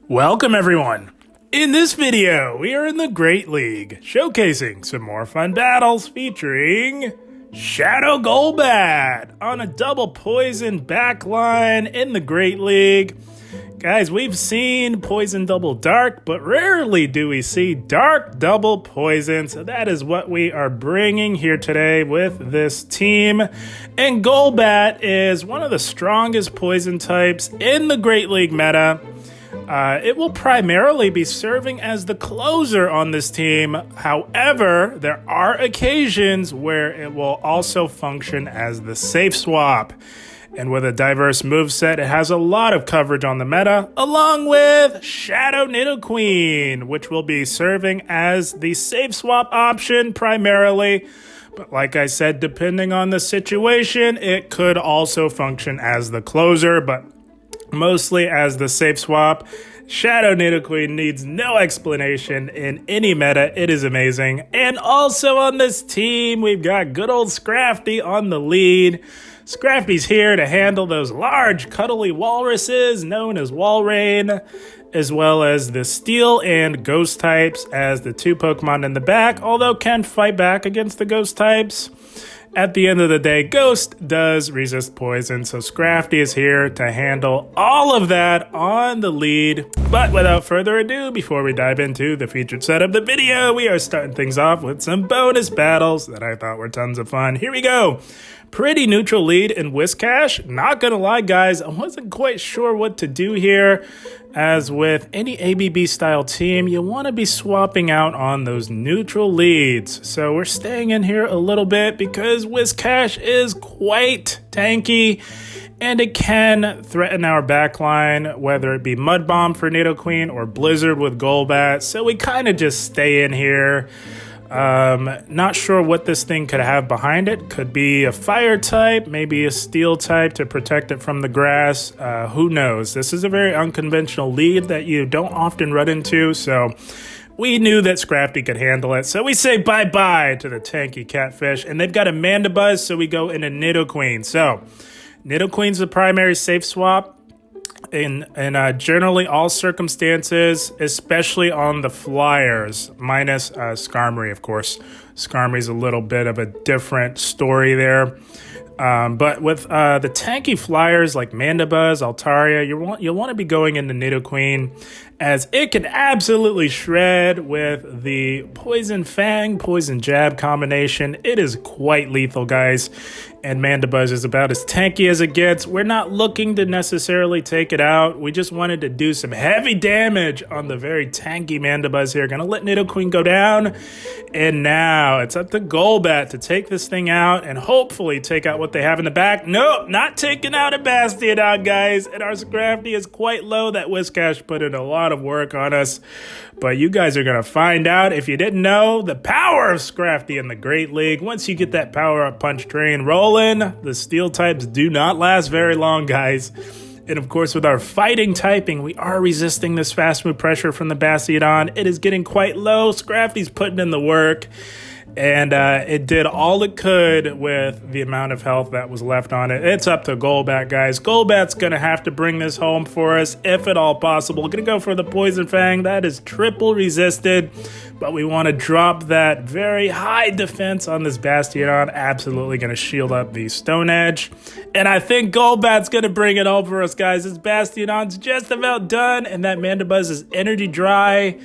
Welcome everyone! In this video, we are in the Great League, showcasing some more fun battles featuring Shadow Golbat on a double poison backline in the Great League. Guys, we've seen poison double dark, but rarely do we see dark double poison, so that is what we are bringing here today with this team. And Golbat is one of the strongest poison types in the Great League meta. It will primarily be serving as the closer on this team. However, there are occasions where it will also function as the safe swap. And with a diverse moveset, it has a lot of coverage on the meta, along with Shadow Nidoqueen, which will be serving as the safe swap option primarily. But like I said, depending on the situation, it could also function as the closer, but mostly as the safe swap. Shadow Nidoqueen needs no explanation in any meta. It is amazing. And also on this team, we've got good old Scrafty on the lead. Scrafty's here to handle those large, cuddly walruses known as Walrein, as well as the Steel and Ghost types as the two Pokemon in the back, although can fight back against the Ghost types. At the end of the day, Ghost does resist poison, so Scrafty is here to handle all of that on the lead. But without further ado, before we dive into the featured set of the video, we are starting things off with some bonus battles that I thought were tons of fun. Here we go. Pretty neutral lead in Whiscash. Not gonna lie, guys, I wasn't quite sure what to do here. As with any ABB style team, you want to be swapping out on those neutral leads. So we're staying in here a little bit because Whiscash is quite tanky and it can threaten our backline, whether it be Mud Bomb for Nidoqueen or Blizzard with Golbat. So we kind of just stay in here. Not sure what this thing could have behind it. Could be a fire type, maybe a steel type to protect it from the grass. Who knows? This is a very unconventional lead that you don't often run into, so we knew that Scrafty could handle it. So we say bye-bye to the tanky catfish, and they've got a Mandibuzz, so we go into Nidoqueen. So Nidoqueen's the primary safe swap. In generally all circumstances, especially on the flyers, minus Skarmory, of course. Skarmory's a little bit of a different story there. But with the tanky flyers like Mandibuzz, Altaria, you'll want to be going into Nidoqueen, as it can absolutely shred with the Poison Fang, Poison Jab combination. It is quite lethal, guys. And Mandibuzz is about as tanky as it gets. We're not looking to necessarily take it out. We just wanted to do some heavy damage on the very tanky Mandibuzz here. Gonna let Nidoqueen go down. And now it's up to Golbat to take this thing out and hopefully take out what they have in the back. Nope, not taking out a Bastiodon, guys. And our Scrafty is quite low. That Whiscash put in a lot of work on us. But you guys are gonna find out, if you didn't know, the power of Scrafty in the Great League. Once you get that power up punch train rolling, the steel types do not last very long, guys. And of course, with our fighting typing, we are resisting this fast move pressure from the Bastiodon. It is getting quite low. Scrafty's putting in the work. And it did all it could with the amount of health that was left on it. It's up to Golbat, guys. Golbat's going to have to bring this home for us, if at all possible. Going to go for the Poison Fang. That is triple resisted. But we want to drop that very high defense on this Bastiodon. Absolutely going to shield up the Stone Edge. And I think Golbat's going to bring it home for us, guys. This Bastiodon's just about done. And that Mandibuzz is energy dry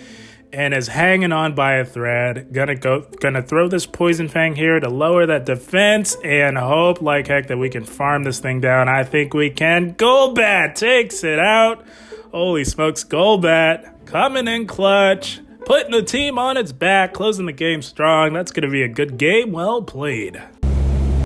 and is hanging on by a thread. Gonna throw this Poison Fang here to lower that defense and hope like heck that we can farm this thing down. I think we can. Golbat takes it out. Holy smokes, Golbat coming in clutch, putting the team on its back, closing the game strong. That's gonna be a good game. Well played.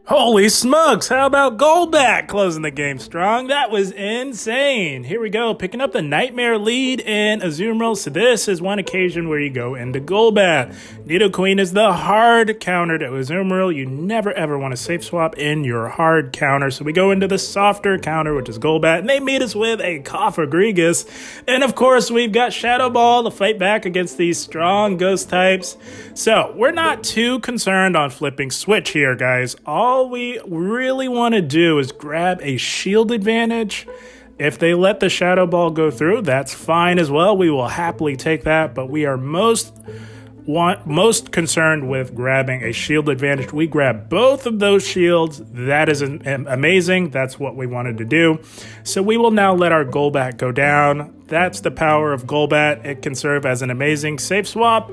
Holy smokes, how about Golbat closing the game strong? That was insane. Here we go, picking up the Nightmare lead in Azumarill. So this is one occasion where you go into Golbat. Nidoqueen is the hard counter to Azumarill. You never ever want to safe swap in your hard counter. So we go into the softer counter, which is Golbat, and they meet us with a Cofagrigus. And of course, we've got Shadow Ball to fight back against these strong ghost types. So we're not too concerned on flipping switch here, guys. All we really want to do is grab a shield advantage If they let the Shadow Ball go through, that's fine as well. We will happily take that, but we are most concerned with grabbing a shield advantage. We grab both of those shields. That is amazing. That's what we wanted to do. So we will now let our Golbat go down. That's the power of Golbat. It can serve as an amazing safe swap,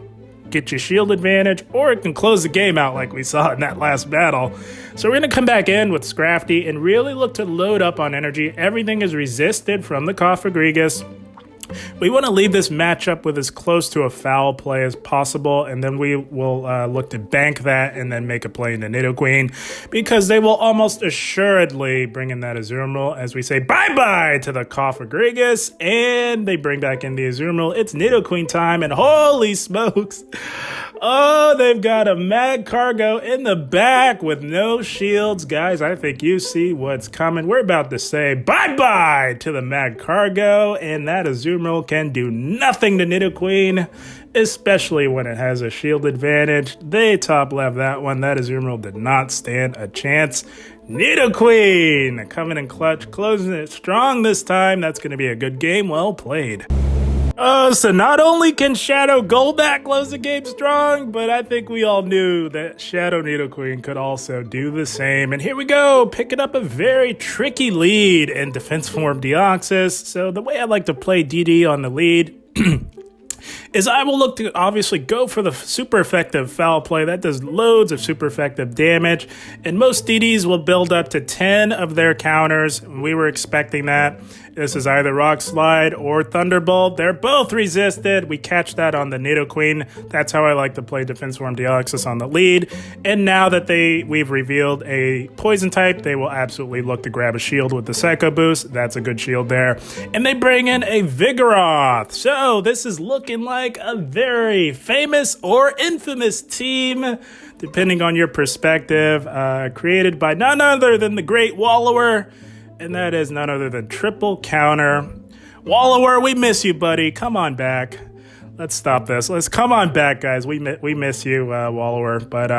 get your shield advantage, or it can close the game out like we saw in that last battle. So we're going to come back in with Scrafty and really look to load up on energy. Everything is resisted from the Cofagrigus. We want to leave this matchup with as close to a foul play as possible, and then we will look to bank that and then make a play in the Nidoqueen, because they will almost assuredly bring in that Azumarill as we say bye-bye to the Cofagrigus, and they bring back in the Azumarill. It's Nidoqueen time, and holy smokes! Oh, they've got a Mad Cargo in the back with no shields. Guys, I think you see what's coming. We're about to say bye-bye to the Mad Cargo, and that Azumarill can do nothing to Nidoqueen, especially when it has a shield advantage. They top-left that one. That Azumarill did not stand a chance. Nidoqueen coming in clutch, closing it strong this time. That's going to be a good game. Well played. So not only can Shadow Golbat close the game strong, but I think we all knew that Shadow Nidoqueen could also do the same. And here we go, picking up a very tricky lead in Defense Form Deoxys. So the way I like to play DD on the lead is I will look to obviously go for the super effective foul play. That does loads of super effective damage, and most DDs will build up to 10 of their counters. We were expecting that. This is either Rock Slide or Thunderbolt. They're both resisted. We catch that on the Nidoqueen. That's how I like to play Defense Form Deoxys on the lead. And now that we've revealed a poison type, they will absolutely look to grab a shield with the Psycho Boost. That's a good shield there. And they bring in a Vigoroth. So this is looking like a very famous or infamous team, depending on your perspective, created by none other than the great Wallower. And that is none other than Triple Counter. Wallower, we miss you, buddy. Come on back. Let's stop this. Let's come on back, guys. We miss you, Wallower. But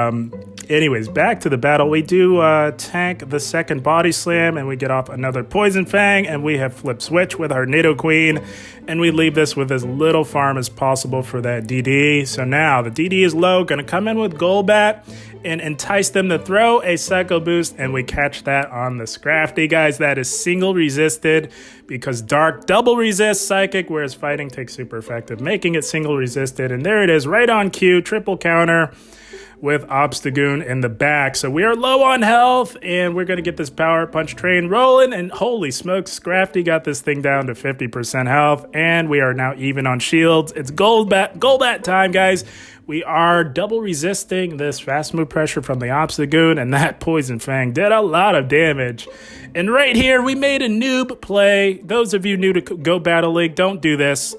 anyways, back to the battle. We do tank the second Body Slam, and we get off another Poison Fang, and we have Flip Switch with our Nidoqueen, and we leave this with as little farm as possible for that DD. So now the DD is low, going to come in with Golbat and entice them to throw a Psycho Boost, and we catch that on the Scrafty. Guys, that is single resisted because Dark double resists Psychic, whereas Fighting takes super effective, making it single resisted. And there it is, right on cue, triple counter with Obstagoon in the back. So we are low on health, and we're going to get this Power Punch train rolling, and holy smokes, Scrafty got this thing down to 50% health, and we are now even on shields. It's Golbat time, guys. We are double resisting this fast move pressure from the Obstagoon, and that Poison Fang did a lot of damage. And right here, we made a noob play. Those of you new to Go Battle League, don't do this.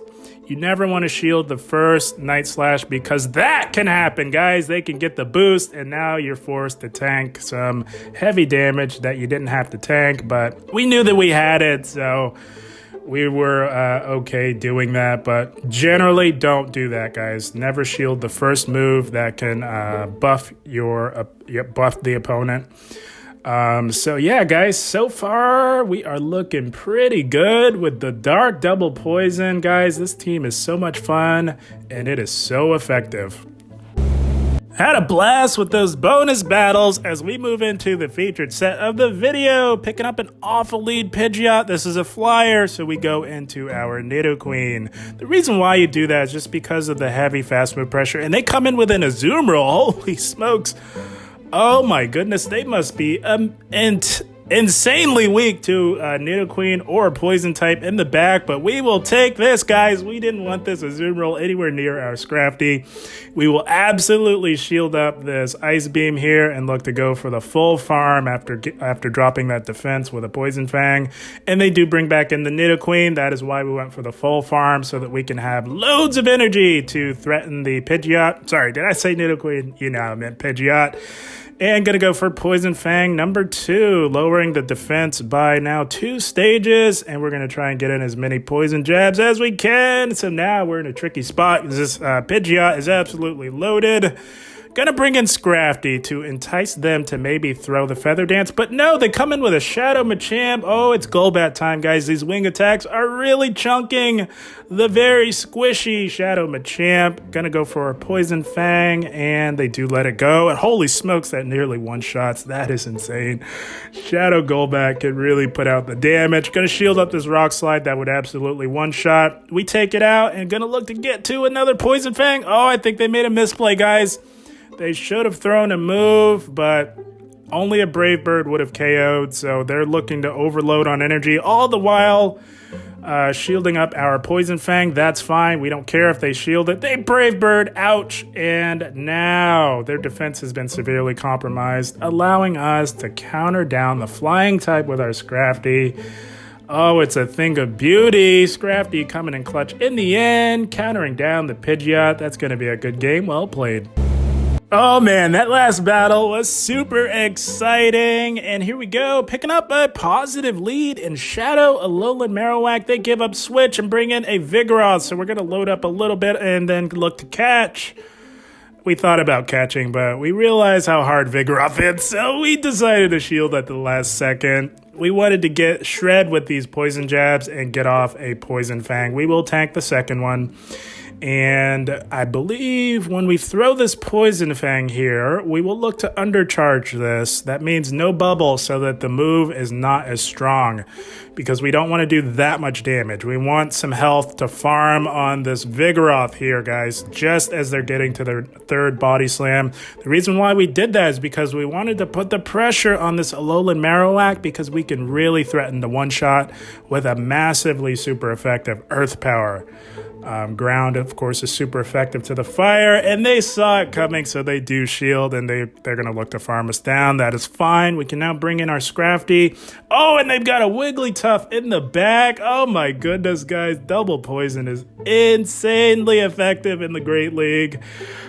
You never want to shield the first Night Slash, because that can happen, guys. They can get the boost, and now you're forced to tank some heavy damage that you didn't have to tank, but we knew that we had it, so we were okay doing that. But generally, don't do that, guys. Never shield the first move that can buff the opponent. So yeah, guys, so far we are looking pretty good with the Dark double poison. Guys, this team is so much fun, and it is so effective. Had a blast with those bonus battles as we move into the featured set of the video, picking up an awful lead Pidgeot. This is a flyer, so we go into our Nidoqueen. The reason why you do that is just because of the heavy fast move pressure, and they come in with an Azumarill. Holy smokes. Oh my goodness, they must be insanely weak to Nidoqueen or Poison type in the back, but we will take this, guys. We didn't want this Azumarill anywhere near our Scrafty. We will absolutely shield up this Ice Beam here and look to go for the full farm after dropping that defense with a Poison Fang. And they do bring back in the Nidoqueen. That is why we went for the full farm, so that we can have loads of energy to threaten the Pidgeot. Sorry, did I say Nidoqueen? You know, I meant Pidgeot. And going to go for Poison Fang number 2, lowering the defense by now 2 stages. And we're going to try and get in as many poison jabs as we can. So now we're in a tricky spot. This Pidgeot is absolutely loaded. Gonna bring in Scrafty to entice them to maybe throw the Feather Dance, but no, they come in with a Shadow Machamp. Oh, it's Golbat time, guys. These wing attacks are really chunking the very squishy Shadow Machamp. Gonna go for a Poison Fang, and they do let it go. And holy smokes, that nearly one-shots. That is insane. Shadow Golbat can really put out the damage. Gonna shield up this Rock Slide. That would absolutely one-shot. We take it out, and gonna look to get to another Poison Fang. Oh, I think they made a misplay, guys. They should have thrown a move, but only a Brave Bird would have KO'd, so they're looking to overload on energy, all the while shielding up our Poison Fang. That's fine. We don't care if they shield it. They Brave Bird, ouch, and now their defense has been severely compromised, allowing us to counter down the Flying type with our Scrafty. Oh, it's a thing of beauty. Scrafty coming in clutch in the end, countering down the Pidgeot. That's going to be a good game. Well played. Oh man, that last battle was super exciting. And here we go, picking up a positive lead in Shadow Alolan Marowak. They give up Switch and bring in a Vigoroth. So we're going to load up a little bit and then look to catch. We thought about catching, but we realized how hard Vigoroth is, so we decided to shield at the last second. We wanted to get Shred with these Poison Jabs and get off a Poison Fang. We will tank the second one. And I believe when we throw this Poison Fang here, we will look to undercharge this. That means no bubble so that the move is not as strong, because we don't want to do that much damage. We want some health to farm on this Vigoroth here, guys, just as they're getting to their third Body Slam. The reason why we did that is because we wanted to put the pressure on this Alolan Marowak, because we can really threaten the one-shot with a massively super effective Earth Power. Ground, of course, is super effective to the fire, and they saw it coming, so they do shield, and they're going to look to farm us down. That is fine. We can now bring in our Scrafty. Oh, and they've got a Wigglytuff in the back. Oh my goodness, guys. Double Poison is insanely effective in the Great League.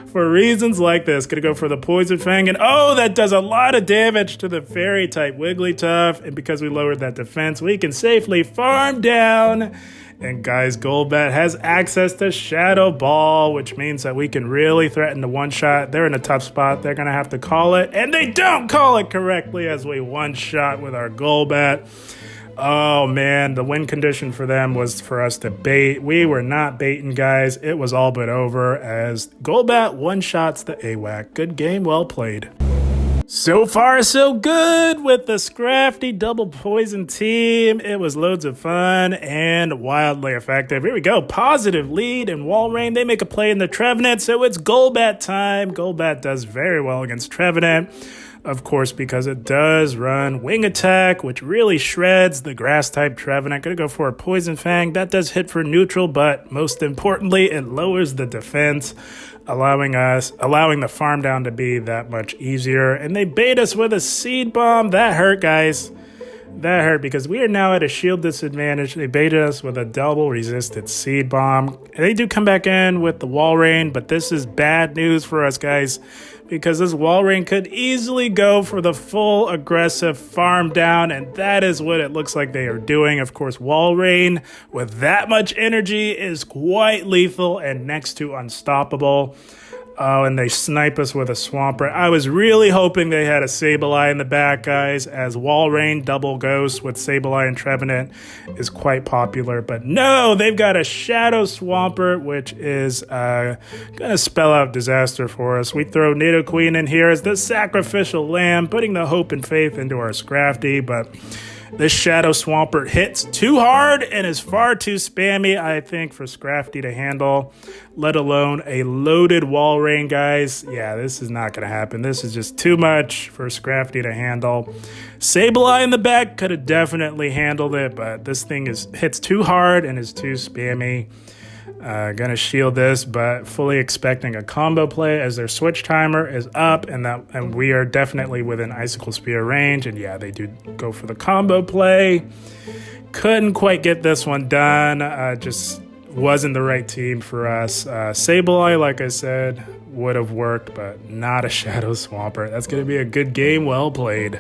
For reasons like this, gonna go for the Poison Fang, and oh, that does a lot of damage to the Fairy-type Wigglytuff, and because we lowered that defense, we can safely farm down. And guys, Golbat has access to Shadow Ball, which means that we can really threaten the one-shot. They're in a tough spot. They're going to have to call it, and they don't call it correctly as we one-shot with our Golbat. Oh, man, the win condition for them was for us to bait. We were not baiting, guys. It was all but over as Golbat one-shots the AWAC. Good game, well played. So far, so good with the Scrafty double poison team. It was loads of fun and wildly effective. Here we go. Positive lead in Walrein. They make a play in the Trevenant, so it's Golbat time. Golbat does very well against Trevenant, of course, because it does run Wing Attack, which really shreds the Grass-type Trevenant. Gonna go for a Poison Fang. That does hit for neutral, but most importantly, it lowers the defense, allowing the farm down to be that much easier. And they bait us with a Seed Bomb. That hurt, guys. That hurt because we are now at a shield disadvantage. They baited us with a double resisted Seed Bomb. They do come back in with the Walrein, but this is bad news for us, guys, because this Walrein could easily go for the full aggressive farm down, and that is what it looks like they are doing. Of course, Walrein with that much energy is quite lethal and next to unstoppable. Oh, and they snipe us with a Swampert. I was really hoping they had a Sableye in the back, guys, as Walrein double Ghost with Sableye and Trevenant is quite popular. But no, they've got a Shadow Swampert, which is going to spell out disaster for us. We throw nidoqueen in here as the sacrificial lamb, putting the hope and faith into our Scrafty, but this Shadow Swampert hits too hard and is far too spammy, I think, for Scrafty to handle, let alone a loaded Walrein, guys. Yeah, this is not going to happen. This is just too much for Scrafty to handle. Sableye in the back could have definitely handled it, but this thing hits too hard and is too spammy. Gonna shield this, but fully expecting a combo play as their switch timer is up, and we are definitely within Icicle Spear range. And yeah, they do go for the combo play. Couldn't quite get this one done. Just wasn't the right team for us. Sableye, like I said, would have worked, but not a Shadow Swampert. That's gonna be a good game, well played.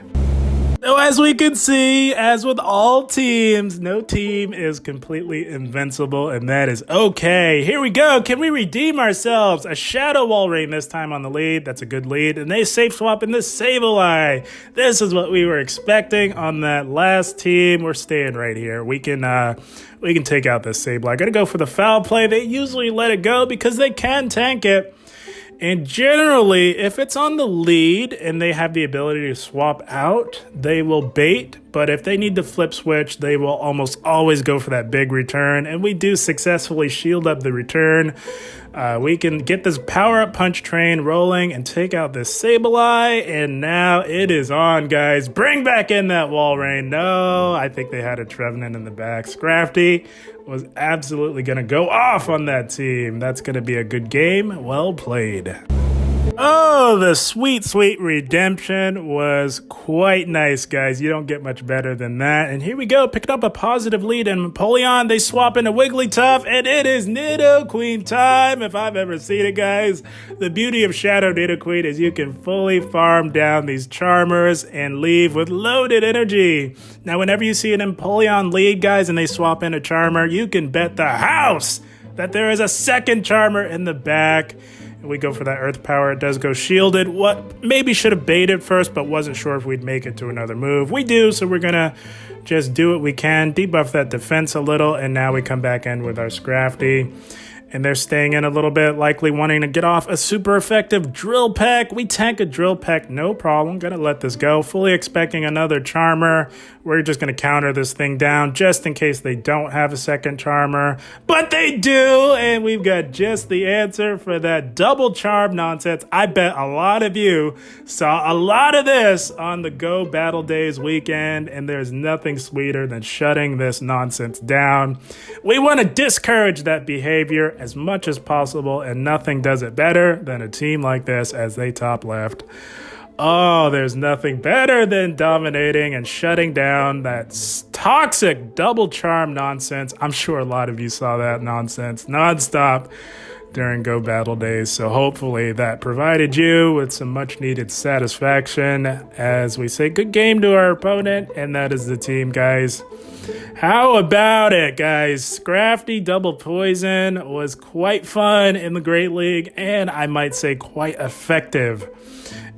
So as we can see, as with all teams, no team is completely invincible, and that is okay. Here we go. Can we redeem ourselves? A Shadow Walrein this time on the lead. That's a good lead. And they safe swap in this Sableye. This is what we were expecting on that last team. We're staying right here. We can take out this Sableye. Gonna go for the foul play. They usually let it go because they can tank it. And generally, if it's on the lead and they have the ability to swap out, they will bait. But if they need to flip switch, they will almost always go for that big return. And we do successfully shield up the return. We can get this power-up punch train rolling and take out this Sableye. And now it is on, guys. Bring back in that Walrein. No, I think they had a Trevenant in the back. Scrafty was absolutely going to go off on that team. That's going to be a good game. Well played. Oh, the sweet, sweet redemption was quite nice, guys. You don't get much better than that. And here we go, picking up a positive lead in Empoleon. They swap into Wigglytuff, and it is Nidoqueen time, if I've ever seen it, guys. The beauty of Shadow Nidoqueen is you can fully farm down these Charmers and leave with loaded energy. Now, whenever you see an Empoleon lead, guys, and they swap in a Charmer, you can bet the house that there is a second Charmer in the back. We go for that Earth Power. It does go shielded. What maybe should have baited first, but wasn't sure if we'd make it to another move. We do, so we're going to just do what we can. Debuff that defense a little, and now we come back in with our Scrafty. And they're staying in a little bit, likely wanting to get off a super effective Drill Peck. We tank a Drill Peck, no problem. Gonna let this go. Fully expecting another Charmer. We're just gonna counter this thing down just in case they don't have a second Charmer. But they do, and we've got just the answer for that double charm nonsense. I bet a lot of you saw a lot of this on the Go Battle Days weekend, and there's nothing sweeter than shutting this nonsense down. We want to discourage that behavior as much as possible, and nothing does it better than a team like this as they top left. Oh, there's nothing better than dominating and shutting down that toxic double charm nonsense. I'm sure a lot of you saw that nonsense nonstop during Go Battle Days, so hopefully that provided you with some much needed satisfaction as we say good game to our opponent, and that is the team, guys. How about it, guys? Scrafty double poison was quite fun in the Great League, and I might say quite effective,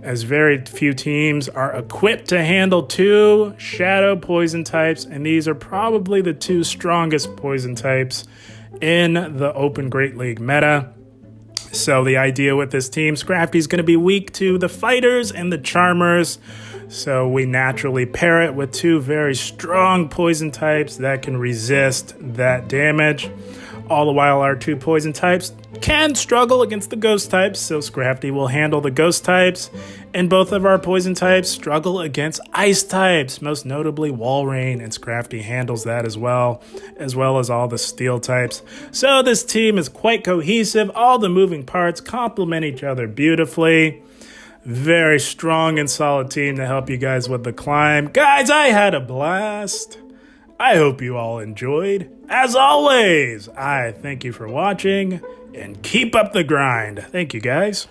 as very few teams are equipped to handle two shadow poison types, and these are probably the two strongest poison types in the Open Great League meta. So the idea with this team, Scrafty is going to be weak to the fighters and the Charmers. So we naturally pair it with two very strong poison types that can resist that damage. All the while our two poison types can struggle against the ghost types, so Scrafty will handle the ghost types, and both of our poison types struggle against ice types, most notably Walrein, and Scrafty handles that as well as all the steel types. So this team is quite cohesive. All the moving parts complement each other beautifully. Very strong and solid team to help you guys with the climb. Guys, I had a blast. I hope you all enjoyed. As always, I thank you for watching and keep up the grind. Thank you, guys.